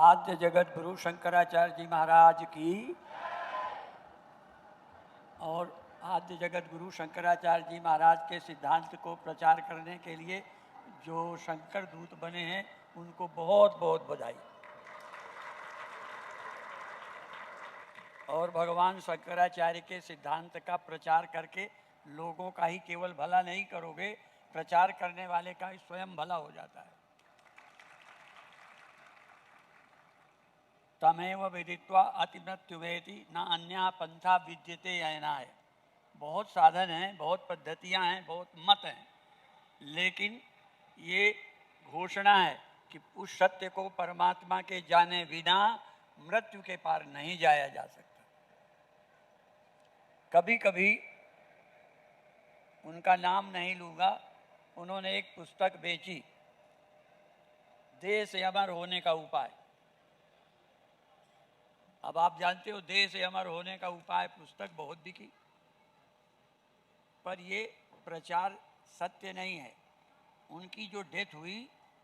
आद्य जगत गुरु शंकराचार्य जी महाराज की और आद्य जगत गुरु शंकराचार्य जी महाराज के सिद्धांत को प्रचार करने के लिए जो शंकर दूत बने हैं उनको बहुत बहुत बधाई। और भगवान शंकराचार्य के सिद्धांत का प्रचार करके लोगों का ही केवल भला नहीं करोगे, प्रचार करने वाले का ही स्वयं भला हो जाता है। तमेव विदित्वा अतिमृत्युवेति न अन्या पंथा विद्यते अयनाय। बहुत साधन हैं, बहुत पद्धतियां हैं, बहुत मत हैं, लेकिन ये घोषणा है कि उस सत्य को परमात्मा के जाने बिना मृत्यु के पार नहीं जाया जा सकता। कभी कभी उनका नाम नहीं लूँगा, उन्होंने एक पुस्तक बेची, देह से अमर होने का उपाय। अब आप जानते हो देह से अमर होने का उपाय पुस्तक बहुत बिकी, पर ये प्रचार सत्य नहीं है। उनकी जो डेथ हुई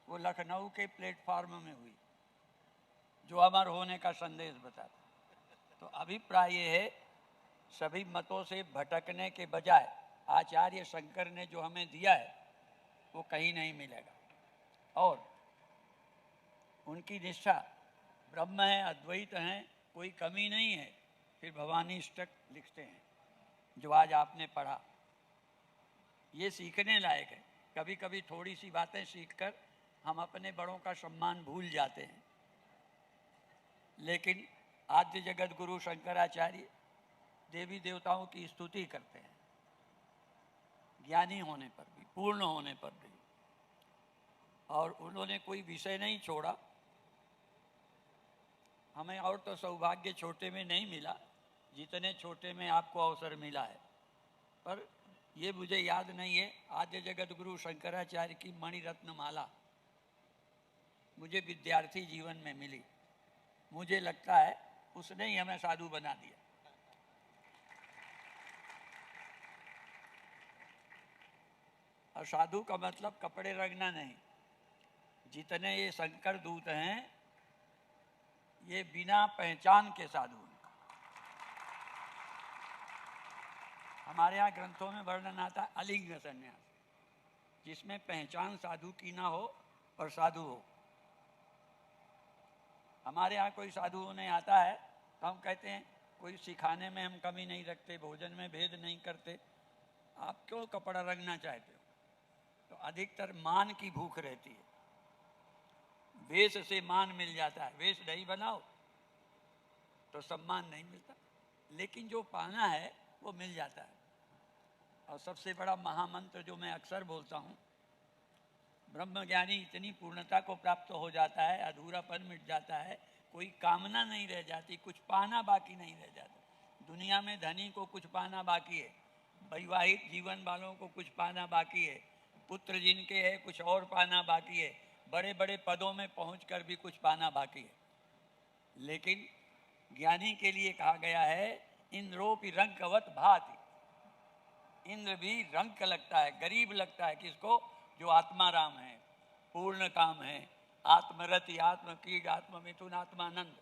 वो लखनऊ के प्लेटफॉर्म में हुई, जो अमर होने का संदेश बताता। तो अभिप्राय ये है, सभी मतों से भटकने के बजाय आचार्य शंकर ने जो हमें दिया है वो कहीं नहीं मिलेगा। और उनकी निष्ठा ब्रह्म है, अद्वैत है, कोई कमी नहीं है। फिर भवानी अष्टक लिखते हैं जो आज आपने पढ़ा, ये सीखने लायक है। कभी कभी थोड़ी सी बातें सीखकर हम अपने बड़ों का सम्मान भूल जाते हैं, लेकिन आद्य जगत गुरु शंकराचार्य देवी देवताओं की स्तुति करते हैं, ज्ञानी होने पर भी, पूर्ण होने पर भी। और उन्होंने कोई विषय नहीं छोड़ा। हमें और तो सौभाग्य छोटे में नहीं मिला जितने छोटे में आपको अवसर मिला है। पर ये मुझे याद नहीं है, आद्य जगत गुरु शंकराचार्य की मणिरत्न माला मुझे विद्यार्थी जीवन में मिली। मुझे लगता है उसने ही हमें साधु बना दिया। और साधु का मतलब कपड़े रंगना नहीं। जितने ये शंकर दूत हैं ये बिना पहचान के साधु हैं। हमारे यहाँ ग्रंथों में वर्णन आता है अलिंग संन्यास, जिसमें पहचान साधु की ना हो और साधु हो। हमारे यहाँ कोई साधु होने आता है तो हम कहते हैं कोई सिखाने में हम कमी नहीं रखते, भोजन में भेद नहीं करते, आप क्यों कपड़ा रंगना चाहते हो? तो अधिकतर मान की भूख रहती है। वेश से मान मिल जाता है, वेश नहीं बनाओ तो सम्मान नहीं मिलता, लेकिन जो पाना है वो मिल जाता है। और सबसे बड़ा महामंत्र जो मैं अक्सर बोलता हूँ, ब्रह्मज्ञानी इतनी पूर्णता को प्राप्त हो जाता है, अधूरापन मिट जाता है, कोई कामना नहीं रह जाती, कुछ पाना बाकी नहीं रह जाता। दुनिया में धनी को कुछ पाना बाकी है, वैवाहिक जीवन वालों को कुछ पाना बाकी है, पुत्र जिनके है कुछ और पाना बाकी है, बड़े बड़े पदों में पहुंचकर भी कुछ पाना बाकी है। लेकिन ज्ञानी के लिए कहा गया है इंद्रोपि रंकवत भाति। इंद्र भी रंक लगता है, गरीब लगता है किसको? जो आत्माराम है, पूर्ण काम है, आत्मरति, आत्मकीट, आत्ममिथुन, आत्मानंद,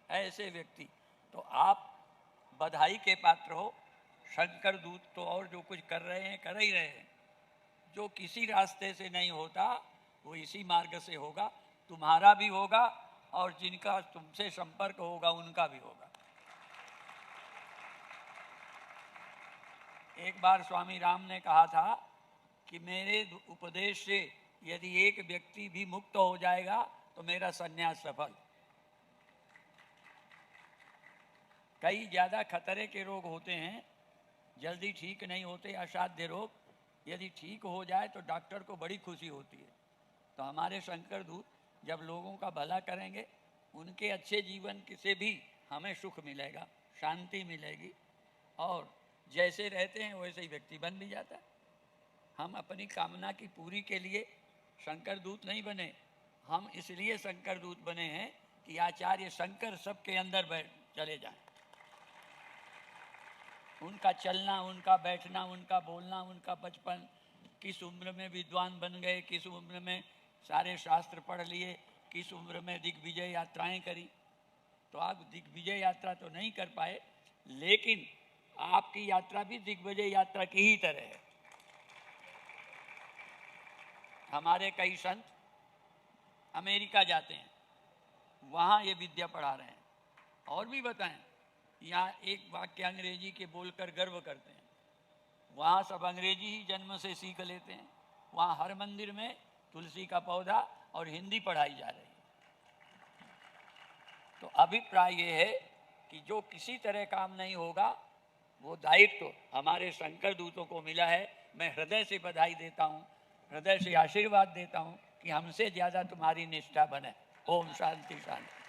ऐसे व्यक्ति। तो आप बधाई के पात्र हो। शंकर दूत तो और जो कुछ कर रहे हैं कर ही रहे हैं। जो किसी रास्ते से नहीं होता वो इसी मार्ग से होगा, तुम्हारा भी होगा और जिनका तुमसे संपर्क होगा उनका भी होगा। एक बार स्वामी राम ने कहा था कि मेरे उपदेश से यदि एक व्यक्ति भी मुक्त हो जाएगा तो मेरा संन्यास सफल। कई ज़्यादा खतरे के रोग होते हैं, जल्दी ठीक नहीं होते, असाध्य रोग। यदि ठीक हो जाए तो डॉक्टर को बड़ी खुशी होती है। तो हमारे शंकर दूत जब लोगों का भला करेंगे, उनके अच्छे जीवन से भी हमें सुख मिलेगा, शांति मिलेगी, और जैसे रहते हैं वैसे ही व्यक्ति बन भी जाता है। हम अपनी कामना की पूरी के लिए शंकर दूत नहीं बने, हम इसलिए शंकर दूत बने हैं कि आचार्य शंकर सबके अंदर चले जाएं। उनका चलना, उनका बैठना, उनका बोलना, उनका बचपन, किस उम्र में विद्वान बन गए, किस उम्र में सारे शास्त्र पढ़ लिए, किस उम्र में दिग्विजय यात्राएं करी, तो आप दिग्विजय यात्रा तो नहीं कर पाए, लेकिन आपकी यात्रा भी दिग्विजय यात्रा की ही तरह है। हमारे कई संत अमेरिका जाते हैं, वहाँ ये विद्या पढ़ा रहे हैं। और भी बताएं, यहाँ एक वाक्य अंग्रेजी के बोलकर गर्व करते हैं, वहाँ सब अंग्रेजी ही जन्म से सीख लेते हैं। वहाँ हर मंदिर में तुलसी का पौधा और हिंदी पढ़ाई जा रही है। तो अभिप्राय ये है कि जो किसी तरह काम नहीं होगा, वो दायित्व तो हमारे शंकर दूतों को मिला है। मैं हृदय से बधाई देता हूँ, हृदय से आशीर्वाद देता हूँ कि हमसे ज़्यादा तुम्हारी निष्ठा बने। ओम शांति शांति।